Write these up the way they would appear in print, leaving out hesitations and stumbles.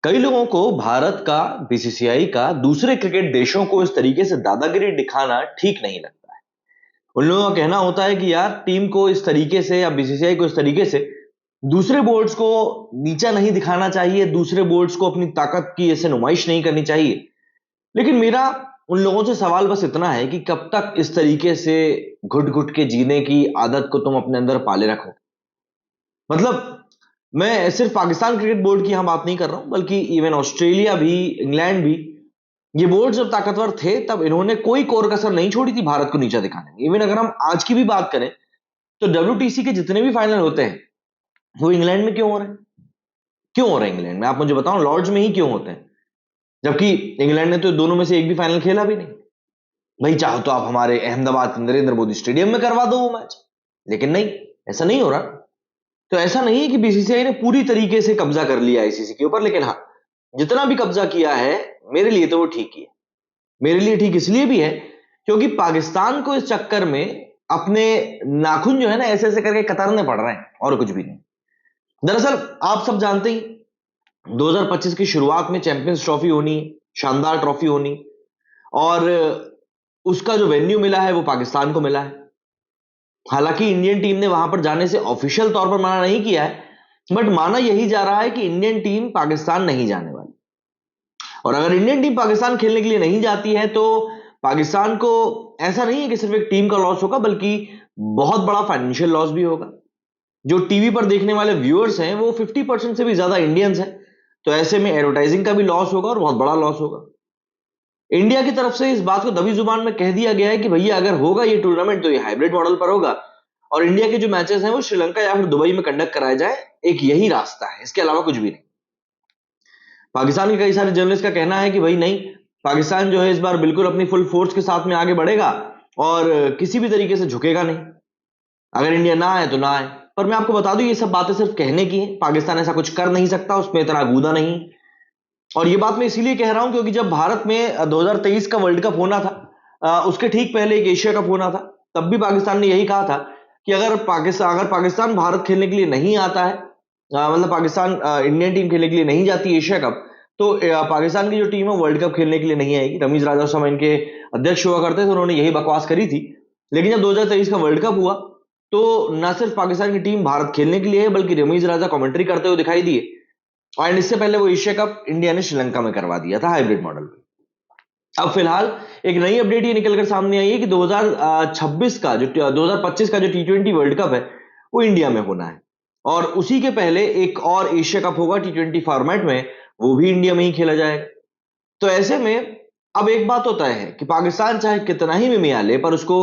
कई लोगों को भारत का, बीसीसीआई का दूसरे क्रिकेट देशों को इस तरीके से दादागिरी दिखाना ठीक नहीं लगता है। उन लोगों का कहना होता है कि यार टीम को इस तरीके से या बीसीसीआई को इस तरीके से दूसरे बोर्ड्स को नीचा नहीं दिखाना चाहिए, दूसरे बोर्ड्स को अपनी ताकत की ऐसे नुमाइश नहीं करनी चाहिए। लेकिन मेरा उन लोगों से सवाल बस इतना है कि कब तक इस तरीके से घुट घुट के जीने की आदत को तुम अपने अंदर पाले रखो। मतलब मैं सिर्फ पाकिस्तान क्रिकेट बोर्ड की यहां बात नहीं कर रहा हूं, बल्कि इवन ऑस्ट्रेलिया भी, इंग्लैंड भी, ये बोर्ड जब ताकतवर थे तब इन्होंने कोई कोर कसर नहीं छोड़ी थी भारत को नीचा दिखाने में। इवन अगर हम आज की भी बात करें तो डब्ल्यूटीसी के जितने भी फाइनल होते हैं वो इंग्लैंड में क्यों हो रहे हैं? क्यों हो रहे हैं इंग्लैंड में? आप मुझे बताओ, लॉर्ड्स में ही क्यों होते हैं? जबकि इंग्लैंड ने तो दोनों में से एक भी फाइनल खेला भी नहीं। भाई चाहो तो आप हमारे अहमदाबाद के नरेंद्र मोदी स्टेडियम में करवा दो वो मैच, लेकिन नहीं, ऐसा नहीं हो रहा। तो ऐसा नहीं है कि बीसीसीआई ने पूरी तरीके से कब्जा कर लिया आईसीसी के ऊपर, लेकिन हाँ, जितना भी कब्जा किया है मेरे लिए तो वो ठीक ही है। मेरे लिए ठीक इसलिए भी है क्योंकि पाकिस्तान को इस चक्कर में अपने नाखून जो है ना ऐसे ऐसे करके कतरने पड़ रहे हैं, और कुछ भी नहीं। दरअसल आप सब जानते ही 2025 की शुरुआत में चैंपियंस ट्रॉफी होनी, शानदार ट्रॉफी होनी, और उसका जो वेन्यू मिला है वो पाकिस्तान को मिला है। हालांकि इंडियन टीम ने वहां पर जाने से ऑफिशियल तौर पर मना नहीं किया है, बट माना यही जा रहा है कि इंडियन टीम पाकिस्तान नहीं जाने वाली। और अगर इंडियन टीम पाकिस्तान खेलने के लिए नहीं जाती है तो पाकिस्तान को ऐसा नहीं है कि सिर्फ एक टीम का लॉस होगा, बल्कि बहुत बड़ा फाइनेंशियल लॉस भी होगा। जो टीवी पर देखने वाले व्यूअर्स हैं वो 50% से भी ज्यादा इंडियंस हैं। तो ऐसे में एडवर्टाइजिंग का भी लॉस होगा और बहुत बड़ा लॉस होगा। इंडिया की तरफ से इस बात को दबी जुबान में कह दिया गया है कि भैया अगर होगा ये टूर्नामेंट तो ये हाइब्रिड मॉडल पर होगा, और इंडिया के जो मैचेस हैं वो श्रीलंका या फिर दुबई में कंडक्ट कराए जाए। एक यही रास्ता है, इसके अलावा कुछ भी नहीं। पाकिस्तान के कई सारे जर्नलिस्ट का कहना है कि भाई नहीं, पाकिस्तान जो है इस बार बिल्कुल अपनी फुल फोर्स के साथ में आगे बढ़ेगा और किसी भी तरीके से झुकेगा नहीं। अगर इंडिया ना आए तो ना आए। पर मैं आपको बता दूं ये सब बातें सिर्फ कहने की हैं, पाकिस्तान ऐसा कुछ कर नहीं सकता, उसमें इतना गूदा नहीं। और ये बात मैं इसीलिए कह रहा हूं क्योंकि जब भारत में 2023 का वर्ल्ड कप होना था, उसके ठीक पहले एक एशिया कप होना था, तब भी पाकिस्तान ने यही कहा था कि अगर पाकिस्तान भारत खेलने के लिए नहीं आता है, मतलब पाकिस्तान इंडियन टीम खेलने के लिए नहीं जाती एशिया कप, तो पाकिस्तान की जो टीम है वर्ल्ड कप खेलने के लिए नहीं आएगी। रमीज राजा उस समय इनके अध्यक्ष हुआ करते थे, तो उन्होंने यही बकवास करी थी। लेकिन जब 2023 का वर्ल्ड कप हुआ तो न सिर्फ पाकिस्तान की टीम भारत खेलने के लिए है, बल्कि रमीज राजा कमेंट्री करते हुए दिखाई दिए। और इससे पहले वो एशिया कप इंडिया ने श्रीलंका में करवा दिया था हाइब्रिड मॉडल में। अब फिलहाल एक नई अपडेट ये निकलकर सामने आई है कि 2026 का जो 2025 का जो टी20 वर्ल्ड कप है वो इंडिया में होना है, और उसी के पहले एक और एशिया कप होगा टी20 फॉर्मेट में, वो भी इंडिया में ही खेला जाएगा। तो ऐसे में अब एक बात होता है कि पाकिस्तान चाहे कितना ही मिमिया ले, पर उसको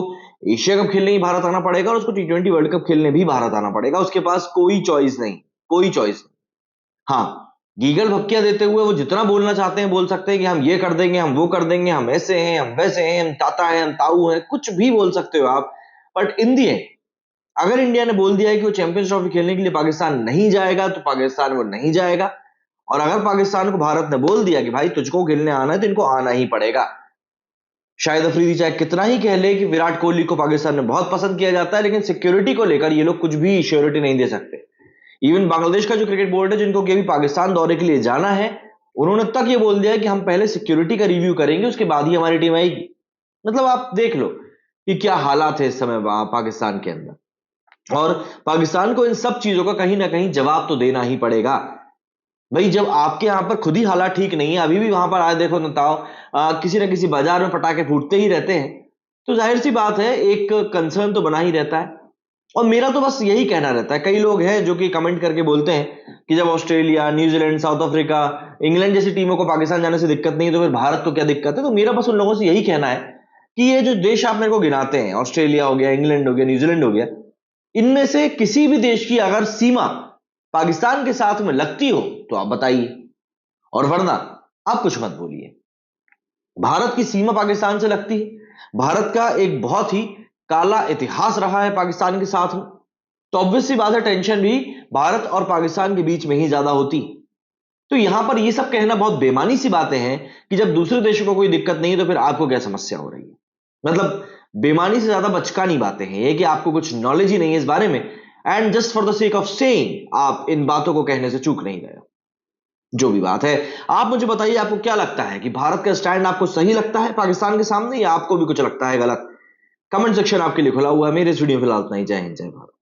एशिया कप खेलने ही भारत आना पड़ेगा और उसको टी20 वर्ल्ड कप खेलने भी भारत आना पड़ेगा। उसके पास कोई चॉइस नहीं, कोई चॉइस नहीं। हाँ, गीगल भपकियां देते हुए वो जितना बोलना चाहते हैं बोल सकते हैं कि हम ये कर देंगे, हम वो कर देंगे, हम ऐसे हैं, हम वैसे हैं, हम ताता हैं, हम ताऊ हैं, कुछ भी बोल सकते हो आप। बट इन दी एंड अगर इंडिया ने बोल दिया है कि वो चैंपियंस ट्रॉफी खेलने के लिए पाकिस्तान नहीं जाएगा तो पाकिस्तान वो नहीं जाएगा। और अगर पाकिस्तान को भारत ने बोल दिया कि भाई तुझको खेलने आना है तो इनको आना ही पड़ेगा। शायद अफरीदी चाहे कितना ही कह ले कि विराट कोहली को पाकिस्तान में बहुत पसंद किया जाता है, लेकिन सिक्योरिटी को लेकर ये लोग कुछ भी श्योरिटी नहीं दे सकते। इवन बांग्लादेश का जो क्रिकेट बोर्ड है, जिनको कि पाकिस्तान दौरे के लिए जाना है, उन्होंने तक ये बोल दिया है कि हम पहले सिक्योरिटी का रिव्यू करेंगे, उसके बाद ही हमारी टीम आएगी। मतलब आप देख लो कि क्या हालात है इस समय पाकिस्तान के अंदर। और पाकिस्तान को इन सब चीजों का कहीं ना कहीं जवाब तो देना ही पड़ेगा। भाई जब आपके यहां पर खुद ही हालात ठीक नहीं है, अभी भी वहां पर आए देखो नताओ, किसी ना किसी बाजार में पटाखे फूटते ही रहते हैं, तो जाहिर सी बात है एक कंसर्न तो बना ही रहता है। और मेरा तो बस यही कहना रहता है, कई लोग हैं जो कि कमेंट करके बोलते हैं कि जब Australia, New Zealand, south Africa, England जैसी टीमों को पाकिस्तान जाने से दिक्कत नहीं है तो फिर भारत को क्या दिक्कत है। तो मेरा बस उन लोगों से यही कहना है कि ये जो देश आप मेरे को गिनाते हैं, ऑस्ट्रेलिया हो गया, इंग्लैंड हो गया, न्यूजीलैंड हो गया, इनमें से किसी भी देश की अगर सीमा पाकिस्तान के साथ में लगती हो तो आप बताइए, और वरना आप कुछ मत बोलिए। भारत की सीमा पाकिस्तान से लगती है, भारत का एक बहुत ही काला इतिहास रहा है पाकिस्तान के साथ में, तो ऑब्वियस सी बात है टेंशन भी भारत और पाकिस्तान के बीच में ही ज्यादा होती। तो यहां पर ये सब कहना बहुत बेमानी सी बातें हैं कि जब दूसरे देशों को कोई दिक्कत नहीं है तो फिर आपको क्या समस्या हो रही है। मतलब बेमानी से ज्यादा बचकानी बातें हैं ये कि आपको कुछ नॉलेज ही नहीं है इस बारे में, and just for the sake of saying आप इन बातों को कहने से चूक नहीं गए। जो भी बात है, आप मुझे बताइए आपको क्या लगता है कि भारत का स्टैंड आपको सही लगता है पाकिस्तान के सामने, या आपको भी कुछ लगता है गलत? कमेंट सेक्शन आपके लिए खुला हुआ है। मेरे इस वीडियो में फिलहाल इतना ही। जय हिंद, जय भारत।